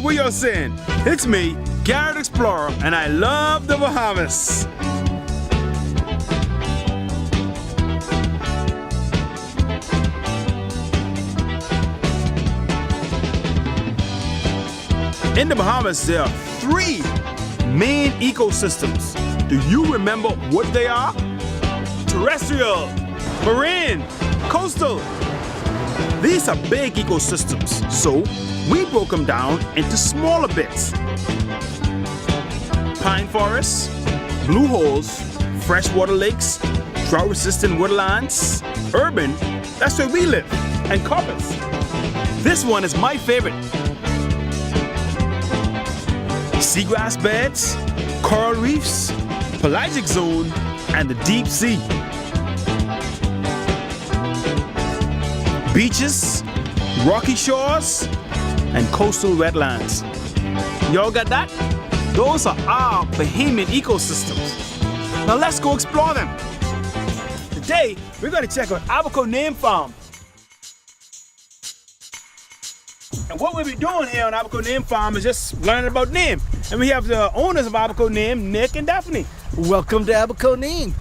what you're saying. It's me, Garrett Explorer, and I love the Bahamas. In the Bahamas, there are 3 main ecosystems. Do you remember what they are? Terrestrial, marine, coastal. These are big ecosystems, so we broke them down into smaller bits. Pine forests, blue holes, freshwater lakes, drought-resistant woodlands, urban, that's where we live, and corpus. This one is my favorite. Seagrass beds, coral reefs, pelagic zone, and the deep sea. Beaches, rocky shores, and coastal wetlands. Y'all got that? Those are our Bahamian ecosystems. Now let's go explore them. Today, we're going to check out Abaco Neem Farm. And what we'll be doing here on Abaco Neem Farm is just learning about neem. And we have the owners of Abaco Neem, Nick and Daphne. Welcome to Abaco Neem.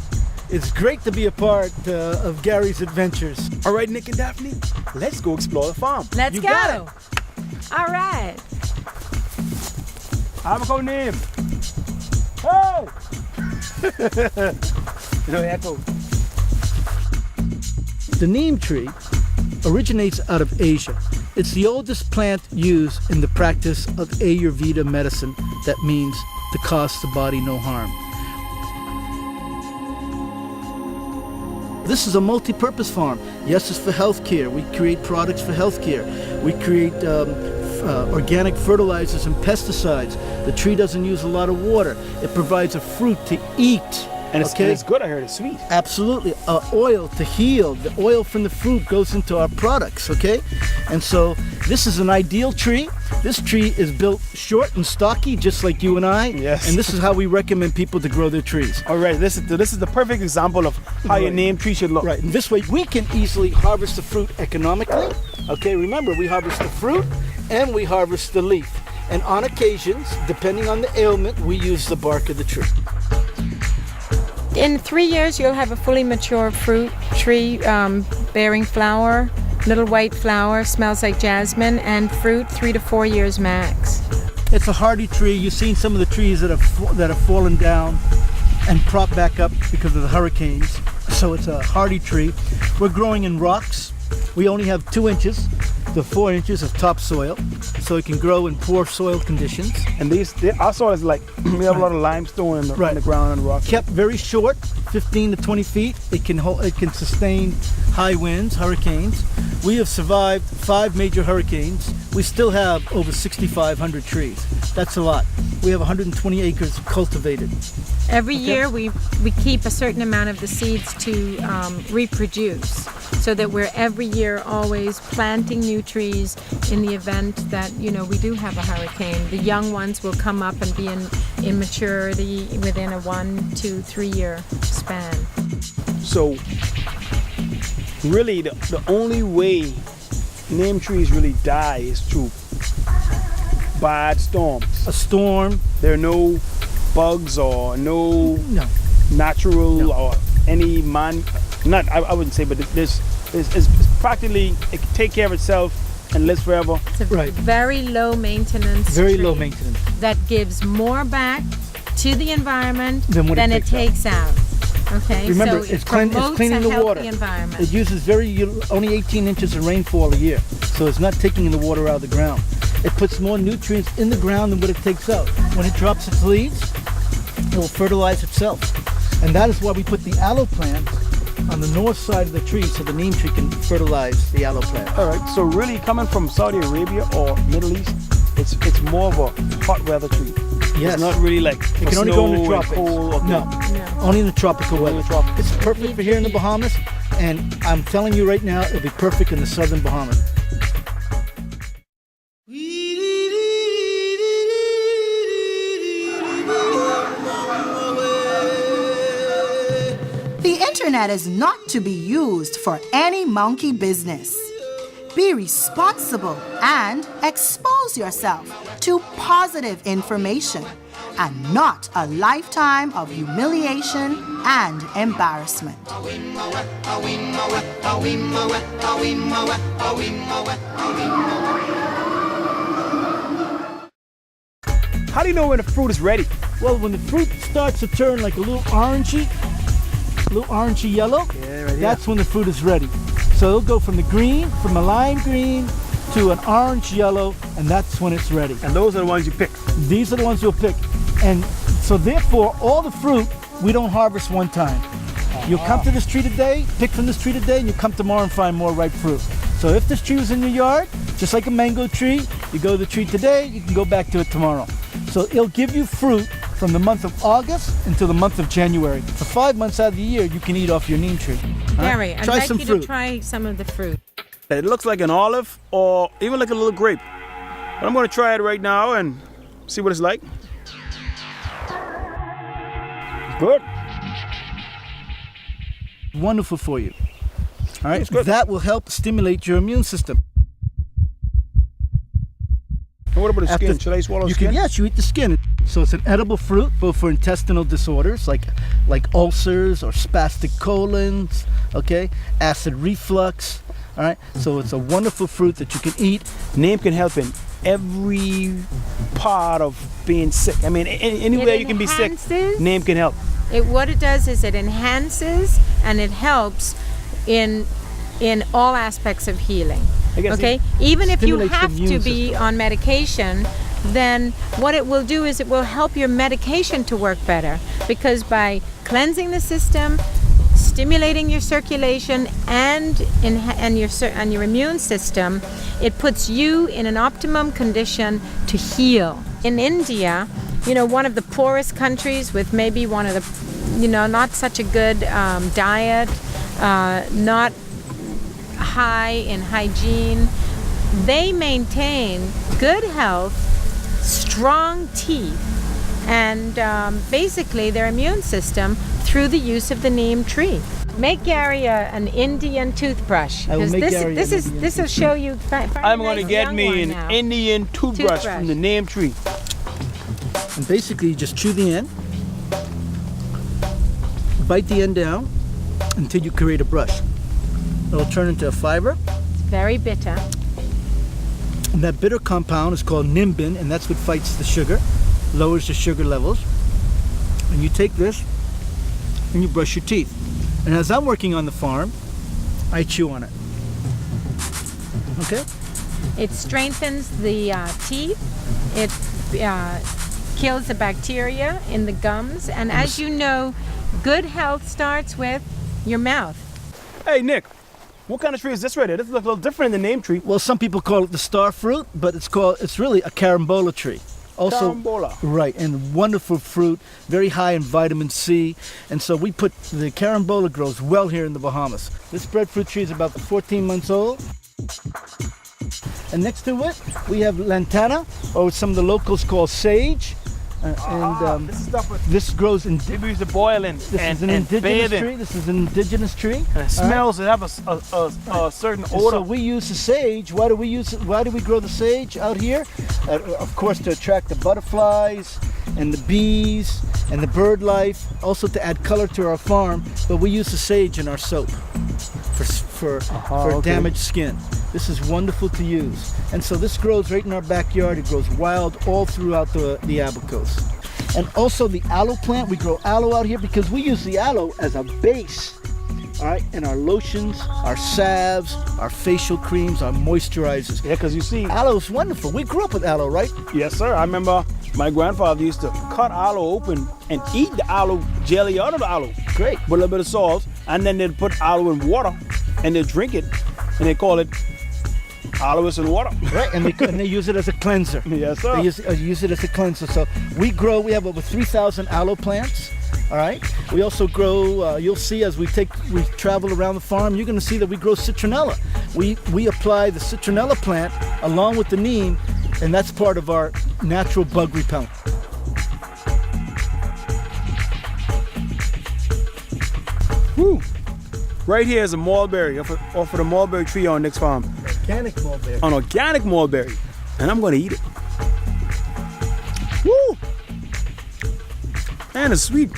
It's great to be a part of Gary's adventures. All right, Nick and Daphne, let's go explore the farm. Let's You go. got it. All right. Abaco Neem. Oh! No echo. The neem tree originates out of Asia. It's the oldest plant used in the practice of Ayurveda medicine. That means to cause the body no harm. This is a multi-purpose farm. Yes, it's for healthcare. We create products for healthcare. We create organic fertilizers and pesticides. The tree doesn't use a lot of water. It provides a fruit to eat. And it's good, I heard it's sweet. Absolutely. Oil to heal. The oil from the fruit goes into our products, okay? And so this is an ideal tree. This tree is built short and stocky, just like you and I. Yes. And this is how we recommend people to grow their trees. All right, this is the perfect example of how your Right. neem tree should look. Right, and this way we can easily harvest the fruit economically. Okay, remember, we harvest the fruit and we harvest the leaf. And on occasions, depending on the ailment, we use the bark of the tree. In 3 years, you'll have a fully mature fruit tree bearing flower, little white flower, smells like jasmine, and fruit 3 to 4 years max. It's a hardy tree. You've seen some of the trees that have fallen down and propped back up because of the hurricanes. So it's a hardy tree. We're growing in rocks. We only have 2 inches to 4 inches of topsoil, so it can grow in poor soil conditions. And our soil is like, we have a lot of limestone in the ground and rock. Kept very short, 15 to 20 feet. It can sustain high winds, hurricanes. We have survived 5 major hurricanes. We still have over 6,500 trees. That's a lot. We have 120 acres cultivated. Every year, we keep a certain amount of the seeds to reproduce, so that we're every year always planting new trees in the event that, we do have a hurricane. The young ones will come up and be in maturity within a 1, 2, 3 year span. So really the only way neem trees really die is through bad storms. A storm. There are no bugs or no natural or any man. Not I wouldn't say, but it's practically, it can take care of itself and lives forever. It's a very low maintenance. Very tree low maintenance. That gives more back to the environment than it takes out. Okay, remember, so it's promotes cleaning a the water. healthy environment. It uses only 18 inches of rainfall a year, so it's not taking the water out of the ground. It puts more nutrients in the ground than what it takes out. When it drops its leaves, it will fertilize itself. And that is why we put the aloe plant on the north side of the tree, so the neem tree can fertilize the aloe plant. All right, so really coming from Saudi Arabia or Middle East, it's more of a hot weather tree. Yes. It's not really like It can only go in the snow and tropics. cold or No, only in the tropical weather. It's perfect for here in the Bahamas, and I'm telling you right now, it'll be perfect in the southern Bahamas. The internet is not to be used for any monkey business. Be responsible and expose yourself to positive information and not a lifetime of humiliation and embarrassment. How do you know when the fruit is ready? Well, when the fruit starts to turn like a little orangey yellow, that's when the fruit is ready. So it'll go from the green, from a lime green to an orange yellow, and that's when it's ready. And those are the ones you pick. These are the ones you'll pick. And so therefore, all the fruit, we don't harvest one time. You'll come to this tree today, pick from this tree today, and you come tomorrow and find more ripe fruit. So if this tree was in your yard, just like a mango tree, you go to the tree today, you can go back to it tomorrow. So it'll give you fruit from the month of August until the month of January. For 5 months out of the year, you can eat off your neem tree. Gary, I'd Try like some you fruit. to try some of the fruit. It looks like an olive or even like a little grape. But I'm going to try it right now and see what it's like. Good. Wonderful for you. All right, It's good. that will help stimulate your immune system. And what about the After- skin? Should I swallow You skin? can, yes, you eat the skin. So it's an edible fruit, both for intestinal disorders like ulcers or spastic colons, okay, acid reflux. All right, so it's a wonderful fruit that you can eat. Neem can help in every part of being sick. I mean, anywhere you can be sick, enhances- neem can help. What it does is it enhances and it helps in all aspects of healing. I guess Okay, even if you stimulates the have to immune be system. on medication, then what it will do is it will help your medication to work better, because by cleansing the system, stimulating your circulation and your immune system, it puts you in an optimum condition to heal. In India, one of the poorest countries with maybe one of the, not such a good diet, not high in hygiene, they maintain good health, strong teeth, and basically their immune system through the use of the neem tree. Make Gary an Indian toothbrush, I will make Gary an this Indian will show you. I'm going to get me an Indian toothbrush from the neem tree. And basically, you just chew the end, bite the end down until you create a brush. It'll turn into a fiber. Very bitter. And that bitter compound is called nimbin, and that's what fights the sugar, lowers the sugar levels. And you take this and you brush your teeth. And as I'm working on the farm, I chew on it. Okay? It strengthens the teeth. It kills the bacteria in the gums. And as you know, good health starts with your mouth. Hey, Nick, what kind of tree is this right here? This looks a little different than the neem tree. Well, some people call it the star fruit, but it's really a carambola tree. Also, Carambola. right, and wonderful fruit, very high in vitamin C. And so we put the carambola grows well here in the Bahamas. This breadfruit tree is about 14 months old. And next to it, we have lantana, or what some of the locals call sage. This is stuff with This grows in. people used to boil in This is and an indigenous bathe in. tree. This is an indigenous tree. And it smells. It have a certain And odor. so we use the sage. Why do we use it? Why do we grow the sage out here? Of course, to attract the butterflies and the bees and the bird life. Also to add color to our farm. But we use the sage in our soap for okay. damaged skin. This is wonderful to use. And so this grows right in our backyard. It grows wild all throughout the Abacos. And also the aloe plant. We grow aloe out here because we use the aloe as a base. All right, in our lotions, our salves, our facial creams, our moisturizers. Yeah, because you see, Aloe is wonderful. We grew up with aloe, right? yes, sir. I remember my grandfather used to cut aloe open and eat the aloe jelly out of the aloe. Great. With a little bit of salt, and then they'd put aloe in water, and they'd drink it, and they call it aloes in water. Right, and they use it as a cleanser. Yes, sir. They use it as a cleanser. So we have over 3,000 aloe plants. All right. We also grow. You'll see as we travel around the farm. You're going to see that we grow citronella. We apply the citronella plant along with the neem, and that's part of our natural bug repellent. Woo! Right here is a mulberry off of the mulberry tree on Nick's farm. organic mulberry. An organic mulberry. And I'm gonna eat it. Woo! Man, it's sweet.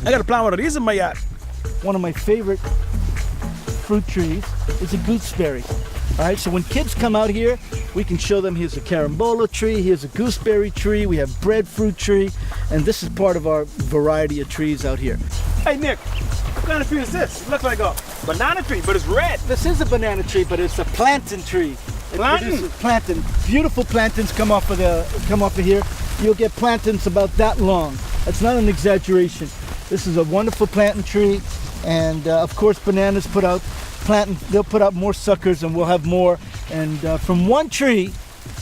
I gotta plant one of these in my yard. One of my favorite fruit trees is a gooseberry. All right, so when kids come out here, we can show them here's a carambola tree, here's a gooseberry tree, we have breadfruit tree, and this is part of our variety of trees out here. Hey Nick, what kind of tree is this? It looks like a banana tree, but it's red. This is a banana tree, but it's a plantain tree. It Plantain? produces plantain. Beautiful plantains come off of here. You'll get plantains about that long. That's not an exaggeration. This is a wonderful plantain tree, and of course bananas put out plantain. They'll put out more suckers, and we'll have more. And from one tree,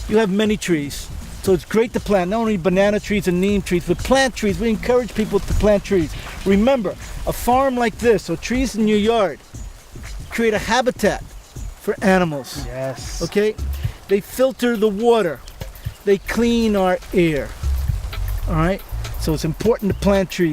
you have many trees. So it's great to plant not only banana trees and neem trees, but plant trees. We encourage people to plant trees. Remember, a farm like this, or trees in your yard, create a habitat for animals. Yes. Okay? They filter the water. They clean our air. All right? So it's important to plant trees.